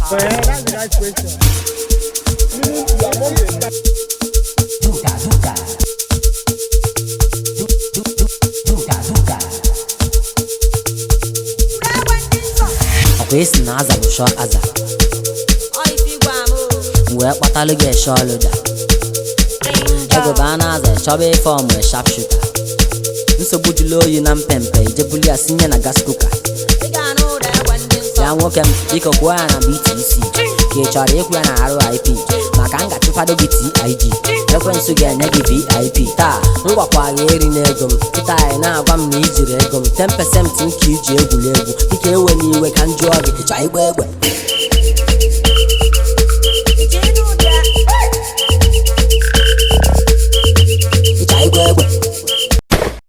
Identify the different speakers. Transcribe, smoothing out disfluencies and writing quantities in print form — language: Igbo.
Speaker 1: That's the right question.
Speaker 2: Kwesi na aza bụ short aza wee kpatalụ gị short loader ego ba na aza chọba ife ọmụ sharp shooter nsogbu jụlụ oyi na mpempe ijebuli ya sinye na gas cooker ya nwoke m biko kwuo ya na BTC ka ị chọrọ ịkwụ ya na RIP maka m ga-achụfado gị TIG ekwensu ga-enye gị VIP taa m gwakwa gị eri n'ego m kịta anyị na-agwa m na ijiri ego m 10% nke iji egwuregwu dịka ewe n'iwe ka m jụọ gị ịchọ igba egbe ịchọ igba egbe